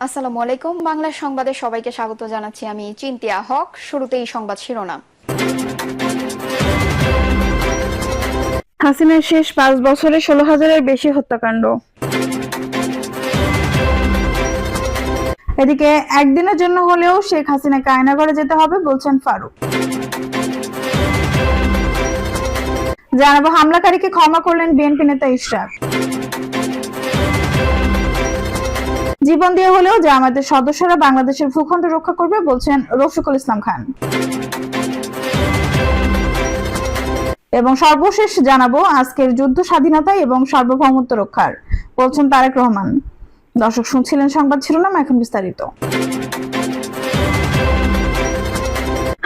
আসসালামু আলাইকুম। বাংলা সংবাদে সবাইকে স্বাগত জানাচ্ছি। আমি চিন্তিয়া হক। শুরুতেই সংবাদ শিরোনাম। হাসিনার শেষ 5 বছরে 16,000-এর বেশি হত্যাকাণ্ড। এদিকে একদিনের জন্য হলেও শেখ হাসিনাকে আয়নাঘরে যেতে হবে বলছেন ফারুক। জানাবো হামলাকারীকে ক্ষমা করলেন বিএনপি নেতা ইশরাক। জীবন দিয়ে হলেও জামায়াতের সদস্যরা বাংলাদেশের ভূখণ্ড রক্ষা করবে বলছেন রফিকুল ইসলাম খান। এবং সর্বশেষ জানাবো আজকের যুদ্ধ স্বাধীনতা এবং সার্বভৌমত্ব রক্ষার বলছেন তারেক রহমান। দর্শক শুনছিলেন সংবাদ শিরোনাম, এখন বিস্তারিত।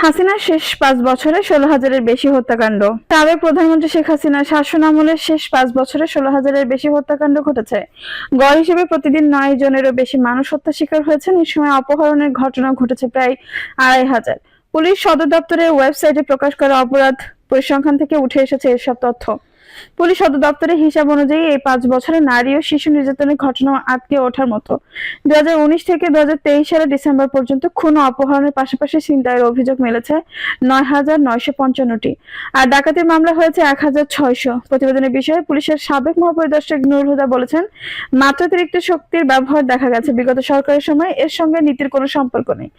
হাসিনার শেষ 5 বছরে 16,000-এর বেশি হত্যাকাণ্ড। সাবেক প্রধানমন্ত্রী শেখ হাসিনার শাসনামলের শেষ 5 বছরে 16,000-এর বেশি হত্যাকাণ্ড ঘটেছে। গড় হিসেবে প্রতিদিন 9 জনেরও বেশি মানুষ হত্যা শিকার হয়েছেন। এই সময় অপহরণের ঘটনা ঘটেছে প্রায় 2,500। পুলিশ সদর দপ্তরের ওয়েবসাইটে প্রকাশ করা অপরাধ পরিসংখ্যান থেকে উঠে এসেছে এসব তথ্য। পুলিশ সদর দপ্তরের হিসাব অনুযায়ী এই 5 বছরে নারী ও শিশু নির্যাতনের ঘটনা আটকে ওঠার মতো। 2019 থেকে 2023 সালের ডিসেম্বর পর্যন্ত খুন ও অপহরণের পাশাপাশি ছিনতাইয়ের অভিযোগ মিলেছে 9,955টি, আর ডাকাতির মামলা হয়েছে 1,600। প্রতিবেদনের বিষয়ে পুলিশের সাবেক মহাপরিদর্শক নূর হুদা বলেছেন, মাত্রাতিরিক্ত শক্তির ব্যবহার দেখা গেছে। বিগত সরকারের সময় এর সঙ্গে নীতির কোনো সম্পর্ক নেই।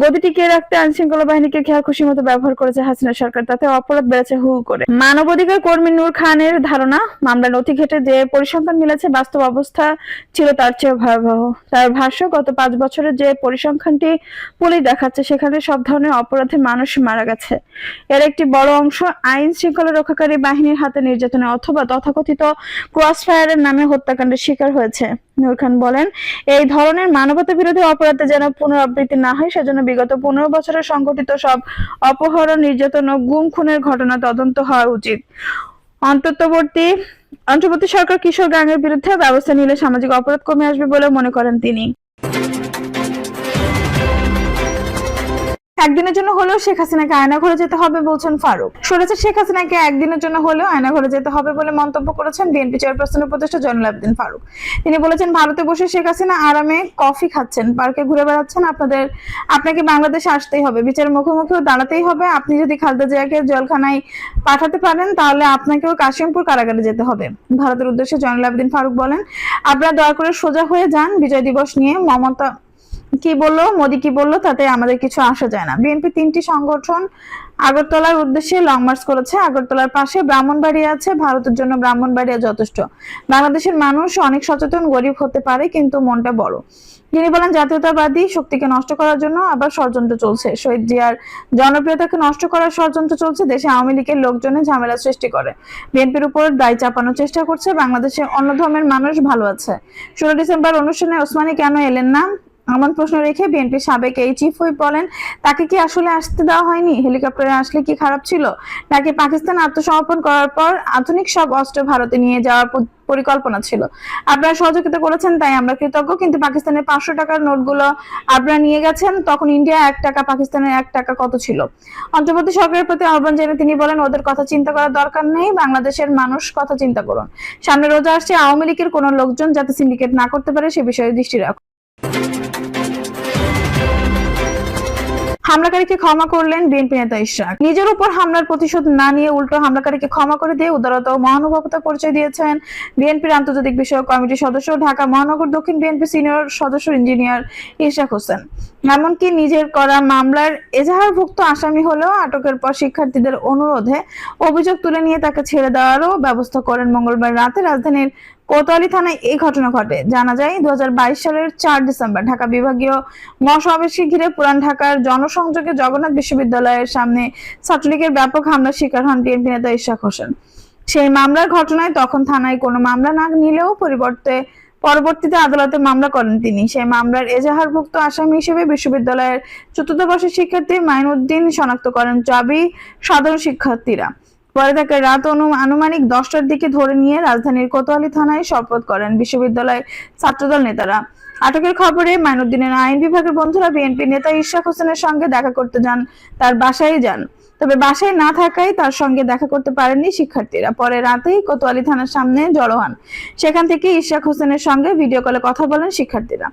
গদি টিকিয়ে রাখতে আইনশৃঙ্খলা বাহিনীকে খেয়ালখুশি মতো ব্যবহার করেছে হাসিনা সরকার, তাতে অপরাধ বেড়েছে হু হু করে। মানবাধিকার কর্মী নূর খানের ধারণা, মামলা নথি ঘেটে যে পরিসংখ্যান মিলেছে বাস্তব অবস্থা ছিল তার চেয়ে ভয়াবহ। তার ভাষ্য, গত 5 বছরের যে পরিসংখ্যানটি পুলিশ দেখাচ্ছে সেখানে সব ধরনের অপরাধে মানুষ মারা গেছে। এর একটি বড় অংশ আইন শৃঙ্খলা রক্ষাকারী বাহিনীর হাতে নির্যাতনে অথবা তথাকথিত ক্রস ফায়ারের নামে হত্যাকাণ্ডের শিকার হয়েছে। নূর খান বলেন, এই ধরনের মানবতা বিরোধী অপরাধে যেন পুনরাবৃত্তি না হয় সেজন্য বিগত 15 বছরে সংঘটিত সব অপহরণ, নির্যাতন ও গুম খুনের ঘটনা তদন্ত হওয়া উচিত। অন্তর্বর্তী সরকার কিশোর গ্যাংয়ের বিরুদ্ধে ব্যবস্থা নিলে সামাজিক অপরাধ কমে আসবে বলে মনে করেন তিনি। একদিনের জন্য হলেও শেখ হাসিনাকে আয়নাঘরে যেতে হবে বলছেন ফারুক। শুনেছেন শেখ হাসিনাকে একদিনের জন্য হলেও আয়নাঘরে যেতে হবে বলে মন্তব্য করেছেন বিএনপি চেয়ারপারসন উপদেষ্টা জয়নুল আবেদিন ফারুক। তিনি বলেছেন, ভারতে বসে শেখ হাসিনা আরামে কফি খাচ্ছেন, পার্কে ঘুরে বেড়াচ্ছেন, আপনাকে বাংলাদেশে আসতেই হবে, বিচারের মুখোমুখিও দাঁড়াতেই হবে। আপনি যদি খালেদা জিয়াকে জেলখানায় পাঠাতে পারেন তাহলে আপনাকেও কাশিমপুর কারাগারে যেতে হবে। ভারতের উদ্দেশ্যে জয়নুল আবেদিন ফারুক বলেন, আপনারা দয়া করে সোজা হয়ে যান। বিজয় দিবস নিয়ে মমতা কি বললো, মোদী কি বললো, তাতে আমাদের কিছু আসা যায় না। বিএনপি 3টি সংগঠন আগরতলার উদ্দেশ্যে লং মার্চ করেছে। আগরতলার পাশে ব্রাহ্মণবাড়িয়া আছে, ভারতের জন্য ব্রাহ্মণবাড়িয়া যথেষ্ট। বাংলাদেশের মানুষ অনেক সচেতন, গরিব হতে পারে কিন্তু মনটা বড়। তিনি বলেন, জাতীয়তাবাদী শক্তিকে নষ্ট করার জন্য আবার ষড়যন্ত্র চলছে। শহীদ জিয়ার জনপ্রিয়তাকে নষ্ট করার ষড়যন্ত্র চলছে। দেশে আওয়ামী লীগের লোকজনে ঝামেলা সৃষ্টি করে বিএনপির উপর দায় চাপানোর চেষ্টা করছে। বাংলাদেশে অন্য ধর্মের মানুষ ভালো আছে। 16 ডিসেম্বর অনুষ্ঠানে ওসমানী কেন এলেন না এমন প্রশ্ন রেখে বিএনপির সাবেক এই চিফ হুইপ বলেন, তাকে কি আসলে আসতে দেওয়া হয়নি? হেলিকপ্টারে আসলে কি খারাপ ছিল নাকি পাকিস্তান আত্মসমর্পণ করার পর আধুনিক সব অস্ত্র ভারতে নিয়ে যাওয়ার পরিকল্পনা ছিল? আপনারা সহযোগিতা করেছেন তাই আমরা কৃতজ্ঞ, কিন্তু পাকিস্তানের 500 টাকার নোটগুলো আপনারা নিয়ে গেছেন। তখন ইন্ডিয়া 1 টাকা, পাকিস্তানের 1 টাকা কত ছিল? অন্তর্বর্তী সরকারের প্রতি আহ্বান জানিয়ে তিনি বলেন, ওদের কথা চিন্তা করার দরকার নেই, বাংলাদেশের মানুষ কথা চিন্তা করুন। সামনে রোজা আসছে, আওয়ামী লীগের কোনো লোকজন যাতে সিন্ডিকেট না করতে পারে সে বিষয়ে দৃষ্টি রাখুন। হামলাকারীকে ক্ষমা করলেন বিএনপি নেতা ইশরাক। নিজের উপর হামলার প্রতিশোধ না নিয়ে উল্টো হামলাকারীকে ক্ষমা করে দিয়ে উদারতা ও মহানুভবতা পরিচয় দিয়েছেন বিএনপির আন্তর্জাতিক বিষয়ক কমিটির সদস্য, ঢাকা মহানগর দক্ষিণ বিএনপি সিনিয়র সদস্য ইঞ্জিনিয়ার ইশরাক হোসেন। এমনকি নিজের করা মামলার এজাহারভুক্ত আসামি হলেও আটকের পর শিক্ষার্থীদের অনুরোধে অভিযোগ তুলে নিয়ে তাকে ছেড়ে দেওয়ারও ব্যবস্থা করেন। মঙ্গলবার রাতে রাজধানীর কোতোয়ালি থানায় এই ঘটনা ঘটে। জানা যায়, 2022 সালের 4 ডিসেম্বর ঢাকা বিভাগীয় মহাসমাবেশকে ঘিরে পুরান ঢাকার জনসংযোগে জগন্নাথ বিশ্ববিদ্যালয়ের সামনে ছাত্রলীগের ব্যাপক হামলার শিকার হন বিএনপি নেতা ইশরাক হোসেন। সেই মামলার ঘটনায় তখন থানায় কোনো মামলা না নিলেও পরবর্তীতে আদালতে মামলা করেন তিনি। সেই মামলার এজাহারভুক্ত আসামি হিসেবে বিশ্ববিদ্যালয়ের 4th বর্ষের শিক্ষার্থী মাইনুদ্দিন শনাক্ত করেন চাবি সাধারণ শিক্ষার্থীরা। পরে তাকে রাত আনুমানিক 10টার দিকে ধরে নিয়ে রাজধানীর কোতোয়ালি থানায় সোপর্দ করেন বিশ্ববিদ্যালয় ছাত্রদল নেতারা। আটকের খবরে মাইনুদ্দিনের আইন বিভাগের বন্ধুরা বিএনপি নেতা ইশরাক হোসেনের সঙ্গে দেখা করতে যান, তার বাসায় যান। তবে বাসায় না থাকায় তার সঙ্গে দেখা করতে পারেননি শিক্ষার্থীরা। পরে রাতেই কোতোয়ালি থানার সামনে জড়ো হন। সেখান থেকে ইশরাক হোসেনের সঙ্গে ভিডিও কলে কথা বলেন শিক্ষার্থীরা।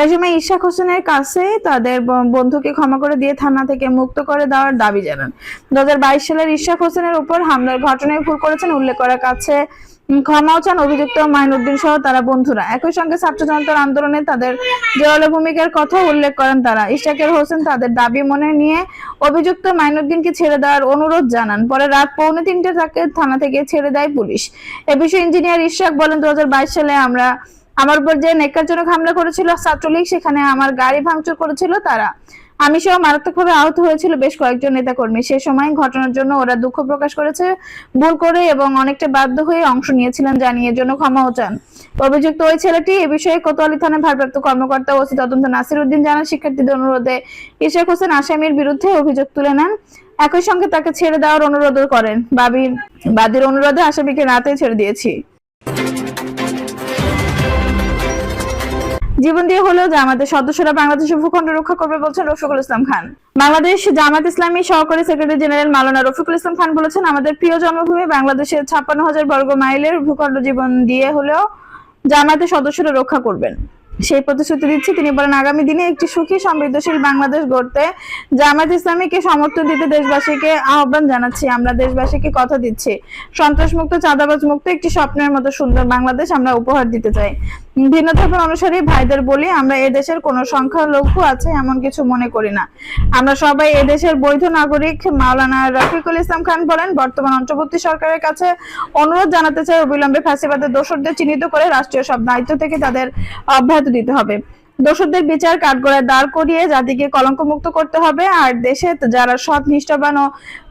এ সময় ইশরাক হোসেনের কাছে তাদের বন্ধুকে ক্ষমা করে দিয়ে থানা থেকে মুক্ত করে দেওয়ার দাবি জানান। 2022 সালের ইশরাক হোসেনের উপর হামলার ঘটনায় ভুল করেছেন উল্লেখ করার কাছে ক্ষমাও চান অভিযুক্ত মাইনুদ্দিন সহ তারা বন্ধুরা। একই সঙ্গে ছাত্র জনতার আন্দোলনে তাদের জোরালো ভূমিকার কথা উল্লেখ করেন তারা। ইশরাকের হোসেন তাদের দাবি মনে নিয়ে অভিযুক্ত মাইনুদ্দিনকে ছেড়ে দেওয়ার অনুরোধ জানান। পরে রাত 2:45 তাকে থানা থেকে ছেড়ে দেয় পুলিশ। এ বিষয়ে ইঞ্জিনিয়ার ইশরাক বলেন, 2022 সালে আমার উপর যে নেকারজনক হামলা করেছিল ছাত্রলীগ, সেখানে আমার গাড়ি ভাঙচুর করেছিল তারা। আমি সহ মারাত্মকভাবে আহত হয়েছিল বেশ কয়েকজন নেতাকর্মী। সে সময় ঘটনার জন্য ওরা দুঃখ প্রকাশ করেছে, ভুল করে এবং অনেকটা বাধ্য হয়ে অংশ নিয়েছিলেন জানিয়ে জন্য ক্ষমাও চান। অভিযুক্ত ওই ছেলেটি এ বিষয়ে কোতোয়ালি থানার ভারপ্রাপ্ত কর্মকর্তা ওসি তদন্ত নাসির উদ্দিন জানান, শিক্ষার্থীদের অনুরোধে ইশরাক হোসেন আসামির বিরুদ্ধে অভিযোগ তুলে নেন। একই সঙ্গে তাকে ছেড়ে দেওয়ার অনুরোধও করেন। বাদীর অনুরোধে আসামিকে রাতে ছেড়ে দিয়েছি। জীবন দিয়ে হলেও জামাতের সদস্যরা বাংলাদেশের ভূখণ্ড রক্ষা করবে বলছেন রফিকুল ইসলাম খান। বাংলাদেশ জামাত ইসলামী সহকারী সেক্রেটারি জেনারেল মাওলানা রফিকুল ইসলাম খান বলেছেন, আমাদের প্রিয় জন্মভূমি বাংলাদেশের 56,000 বর্গ মাইলের ভূখণ্ড জীবন দিয়ে হলেও জামাতের সদস্যরা রক্ষা করবেন, সেই প্রতিশ্রুতি দিচ্ছি। তিনি বলেন, আগামী দিনে একটি সুখী সমৃদ্ধশীল বাংলাদেশ গড়তে জামায়াত ইসলামীকে সমর্থন দিতে দেশবাসীকে আহ্বান জানাচ্ছি। আমরা দেশবাসীকে কথা দিচ্ছি, সন্ত্রাসমুক্ত চাঁদাবাজ মুক্ত একটি স্বপ্নের মতো সুন্দর বাংলাদেশ আমরা উপহার দিতে চাই। ভিন্ন ধর্মের অনুসারী ভাইদের বলি, আমরা এদেশের কোনো সংখ্যালঘু আছে এমন কিছু মনে করি না। আমরা সবাই এদেশের বৈধ নাগরিক। মাওলানা রফিকুল ইসলাম খান বলেন, বর্তমান অন্তর্বর্তী সরকারের কাছে অনুরোধ জানাতে চাই, অবিলম্বে ফ্যাসিবাদের দোষরদের চিহ্নিত করে রাষ্ট্রীয় সব দায়িত্ব থেকে তাদের অব্যাহতি দিতে হবে। দোষরদের বিচার কাঠগড়ায় দাঁড় করিয়ে জাতিকে কলঙ্কমুক্ত করতে হবে। আর দেশে যারা সৎ, নিষ্ঠাবান ও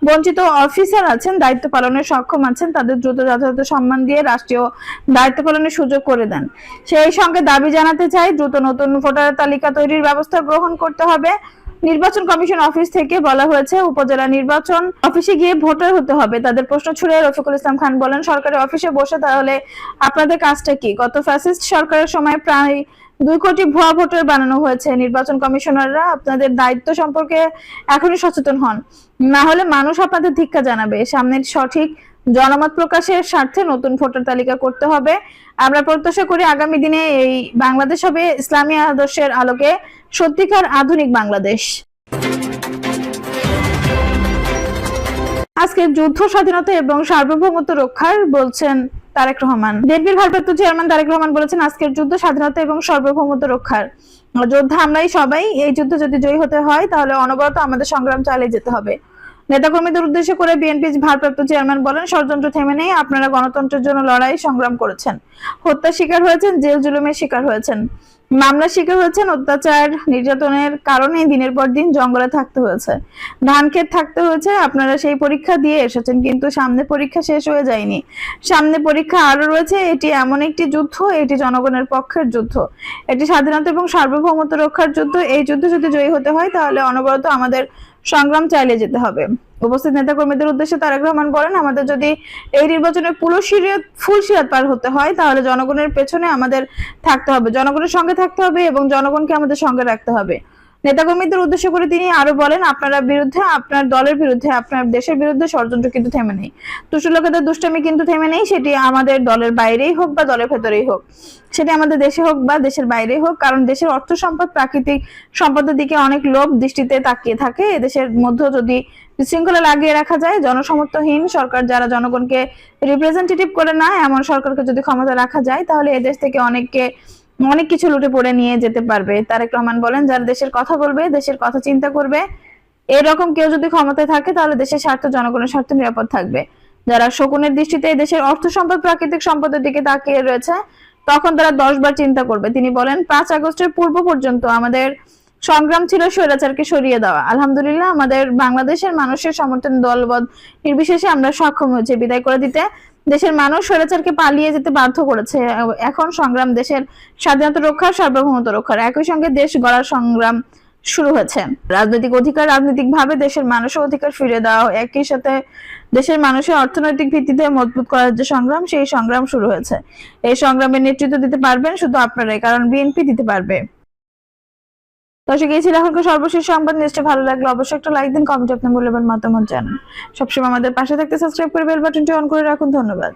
বঞ্চিত অফিসার আছেন, দায়িত্ব পালনে সক্ষম আছেন, তাদের দ্রুত যথাযথ সম্মান দিয়ে রাষ্ট্রীয় দায়িত্ব পালনের সুযোগ করে দেন। সেই সঙ্গে দাবি জানাতে চাই, দ্রুত নতুন ভোটার তালিকা তৈরির ব্যবস্থা গ্রহণ করতে হবে। নির্বাচন কমিশন অফিস থেকে বলা হয়েছে, উপজেলা নির্বাচন অফিসে গিয়ে ভোটার হতে হবে। তাদের প্রশ্ন ছুড়ে রফিকুল ইসলাম খান বলেন, সরকারি অফিসে বসে তাহলে আপনাদের কাজটা কি? গত ফ্যাসিস্ট সরকারের সময় প্রায় 2 কোটি ভুয়া ভোটার বানানো হয়েছে। নির্বাচন কমিশনাররা আপনাদের দায়িত্ব সম্পর্কে এখনই সচেতন হন, না হলে মানুষ আপনাদের ধিক্কার জানাবে। সামনের সঠিক জনমত প্রকাশের স্বার্থে নতুন ভোটার তালিকা করতে হবে। আমরা প্রত্যাশা করি আগামী দিনে এই বাংলাদেশ হবে ইসলামী আদর্শের আলোকে সত্যিকার আধুনিক বাংলাদেশ। আজকে যুদ্ধ, স্বাধীনতা এবং সার্বভৌমত্ব রক্ষার বলছেন তারেক রহমান। বিএনপির ভারপ্রাপ্ত চেয়ারম্যান তারেক রহমান বলেছেন, আজকের যুদ্ধ স্বাধীনতা এবং সার্বভৌমত্ব রক্ষার যোদ্ধা আমরাই সবাই। এই যুদ্ধ যদি জয়ী হতে হয় তাহলে অনবরত আমাদের সংগ্রাম চালিয়ে যেতে হবে। নেতাকর্মীদের উদ্দেশ্য করে বিএনপির ভারপ্রাপ্ত চেয়ারম্যান বলেন, ষড়যন্ত্র থেমে নেই। আপনারা গণতন্ত্রের জন্য লড়াই সংগ্রাম করেছেন, হত্যার শিকার হয়েছেন, জেল জুলুমের শিকার হয়েছেন, মামলার শিকার হয়েছেন, অত্যাচার নির্যাতনের কারণে দিনের পর দিন জঙ্গলে থাকতে হয়েছে, ধান ক্ষেত থাকতে হয়েছে। আপনারা সেই পরীক্ষা দিয়ে এসেছেন, কিন্তু সামনে পরীক্ষা শেষ হয়ে যায়নি, সামনে পরীক্ষা আরো রয়েছে। এটি এমন একটি যুদ্ধ, এটি জনগণের পক্ষের যুদ্ধ, এটি স্বাধীনতা এবং সার্বভৌমত্ব রক্ষার যুদ্ধ। এই যুদ্ধ যদি জয়ী হতে হয় তাহলে অনবরত আমাদের সংগ্রাম চালিয়ে যেতে হবে। উপস্থিত নেতাকর্মীদের উদ্দেশ্যে তারেক রহমান বলেন, আমাদের যদি এই নির্বাচনে ফুল সিরাত পার হতে হয় তাহলে জনগণের পেছনে আমাদের থাকতে হবে, জনগণের সঙ্গে থাকতে হবে এবং জনগণকে আমাদের সঙ্গে রাখতে হবে। নেতাকর্মীদের উদ্দেশ্য করে তিনি আরো বলেন, আপনার দলের বিরুদ্ধে, আপনার দেশের বিরুদ্ধে ষড়যন্ত্র কিন্তু থেমে নেই। দুষ্ট লোকেদের দুষ্টামি কিন্তু থেমে নেই, সেটি আমাদের দলের বাইরেই হোক বা দলের ভেতরেই হোক, সেটি আমাদের দেশে হোক বা দেশের বাইরেই হোক। কারণ দেশের অর্থ সম্পদ, প্রাকৃতিক সম্পদের দিকে অনেক লোভ দৃষ্টিতে তাকিয়ে থাকে। এদেশের মধ্যে যদি বিশৃঙ্খলা লাগিয়ে রাখা যায়, জনসমর্থনহীন সরকার, যারা জনগণকে রিপ্রেজেন্টেটিভ করে না, এমন সরকারকে যদি ক্ষমতা রাখা যায় তাহলে এদেশ থেকে অনেক কিছু লুটে পড়ে নিয়ে যেতে পারবে। তারেক রহমান বলেন, যারা দেশের কথা বলবে, দেশের কথা চিন্তা করবে, এরকম কেউ যদি ক্ষমতায় থাকে তাহলে দেশের স্বার্থ, জনগণের স্বার্থ নিরাপদ থাকবে। যারা শকুনের দৃষ্টিতে দেশের অর্থ সম্পদ, প্রাকৃতিক সম্পদের দিকে তাকিয়ে রয়েছে, তখন তারা 10 বার চিন্তা করবে। তিনি বলেন, 5 আগস্টের পূর্ব পর্যন্ত আমাদের সংগ্রাম ছিল স্বৈরাচারকে সরিয়ে দেওয়া। আলহামদুলিল্লাহ, আমাদের বাংলাদেশের মানুষের সমর্থন দলবদ নির্বিশেষে আমরা সক্ষম হয়েছি বিদায় করে দিতে। দেশের মানুষ স্বৈরাচারকে পালিয়ে যেতে বাধ্য করেছে। এখন সংগ্রাম দেশের স্বাধীনতা রক্ষার, সার্বভৌমত্ব রক্ষার। একই সঙ্গে দেশ গড়ার সংগ্রাম শুরু হয়েছে। রাজনৈতিক অধিকার, রাজনৈতিকভাবে দেশের মানুষের অধিকার ফিরে দেওয়া, একই সাথে দেশের মানুষের অর্থনৈতিক ভিত্তিতে মজবুত করার যে সংগ্রাম, সেই সংগ্রাম শুরু হয়েছে। এই সংগ্রামের নেতৃত্ব দিতে পারবেন শুধু আপনারাই, কারণ বিএনপি দিতে পারবে। দর্শক, এই ছিল এখনকার সর্বশেষ সংবাদ। নিশ্চয়ই ভালো লাগলো, অবশ্যই একটা লাইক দিন, কমেন্টে আপনার মূল্যবান মতামত জানান। সবসময় আমাদের পাশে থাকতে সাবস্ক্রাইব করে বেল বাটনটি অন করে রাখুন। ধন্যবাদ।